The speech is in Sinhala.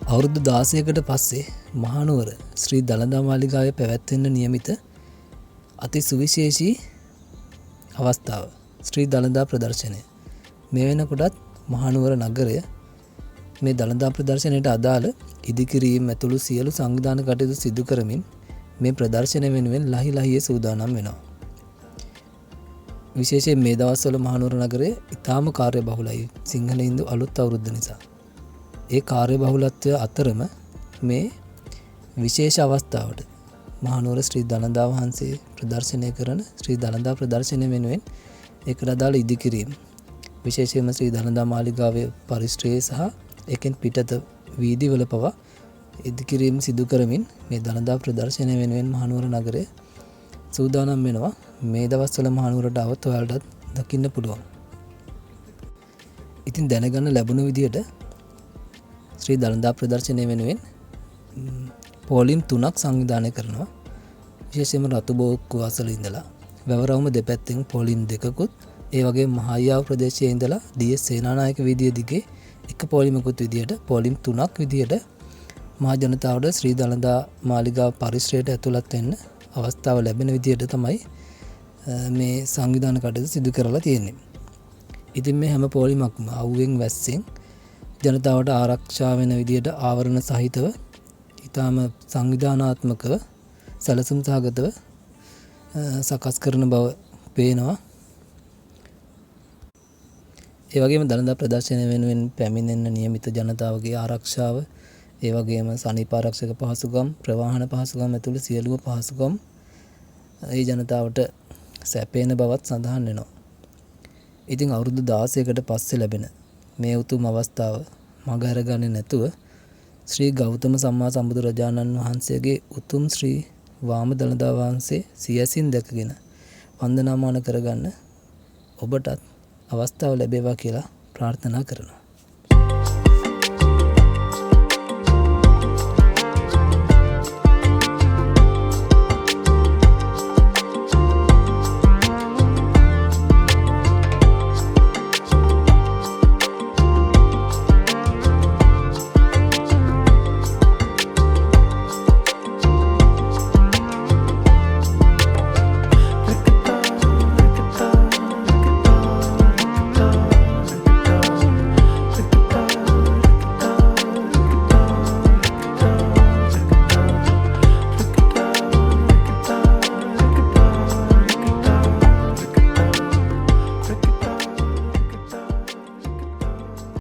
අවුරුදු 16කට පස්සේ මහනුවර ශ්‍රී දළදා මාලිගාවේ පැවැත්වෙන්න නියමිත අති සුවිශේෂී අවස්ථාව ශ්‍රී දළදා ප්‍රදර්ශනය. මේ වෙනකොටත් මහනුවර නගරය මේ දළදා ප්‍රදර්ශනයට අදාළ ඉදිකිරීම් ඇතුළු සියලු සංවිධාන කටයුතු සිදු කරමින් මේ ප්‍රදර්ශනය වෙනුවෙන් ලහි ලහියේ සූදානම් වෙනවා. විශේෂයෙන් මේ දවස්වල මහනුවර නගරය ඉතාම කාර්යබහුලයි සිංහල හින්දු අලුත් අවුරුද්ද නිසා. ඒ කාර්යබහුලත්වය අතරම මේ විශේෂ අවස්ථාවට මහනුවර ශ්‍රී දළදා වහන්සේ ප්‍රදර්ශනය කරන ශ්‍රී දළදා ප්‍රදර්ශනය වෙනුවෙන් ඒකට අදාළ ඉදිකිරීම් විශේෂයෙන්ම ශ්‍රී දළදා මාලිගාවේ පරිශ්‍රයේ සහ ඒකෙන් පිටත වීදිවල පවා ඉදිකිරීම් සිදු කරමින් මේ දළදා ප්‍රදර්ශනය වෙනුවෙන් මහනුවර නගරය සූදානම් වෙනවා. මේ දවස්වල මහනුවරට આવත් ඔයාලටත් දකින්න පුළුවන්. ඉතින් දැනගන්න ලැබුණ විදියට ශ්‍රී දළදා ප්‍රදර්ශනය වෙනුවෙන් පෝලිම් 3ක් සංවිධානය කරනවා. විශේෂයෙන්ම රතු බෝක්කුව අසල ඉඳලා වැවරවුම දෙපැත්තෙන් පෝලිම් 2කුත් ඒ වගේම මහායාව ප්‍රදේශයේ ඉඳලා ඩී.එස්. සේනානායක වීදිය දිගේ එක පෝලිමකුත් විදියට පෝලිම් 3ක් විදියට මහ ජනතාවට ශ්‍රී දළදා මාලිගාව පරිශ්‍රයට ඇතුළත් වෙන්න අවස්ථාව ලැබෙන විදියට තමයි මේ සංවිධාන කටයුතු සිදු කරලා තියෙන්නේ. ඉතින් මේ හැම පෝලිමක්ම අවුවෙන් වැස්සෙන් ජනතාවට ආරක්ෂා වෙන විදියට ආවරණ සහිතව ඊටාම සංවිධානාත්මකව සැලසුම් සහගතව සකස් කරන බව පේනවා. ඒ වගේම දළදා ප්‍රදර්ශනය වෙනුවෙන් පැමිණෙන්න නියමිත ජනතාවගේ ආරක්ෂාව, ඒ වගේම සනීප ආරක්ෂක පහසුකම්, ප්‍රවාහන පහසුකම් ඇතුළු සියලුම පහසුකම් ඒ ජනතාවට සැපේන බවත් සඳහන් වෙනවා. ඉතින් අවුරුදු 16කට පස්සේ ලැබෙන මේ උතුම් අවස්ථාව මග අරගන්නේ නැතුව ශ්‍රී ගෞතම සම්මා සම්බුදුරජාණන් වහන්සේගේ උතුම් ශ්‍රී වාම දළදා වහන්සේ සියසින් දැකගෙන වන්දනාමාන කරගන්න ඔබටත් අවස්ථාව ලැබේවා කියලා ප්‍රාර්ථනා කරනවා.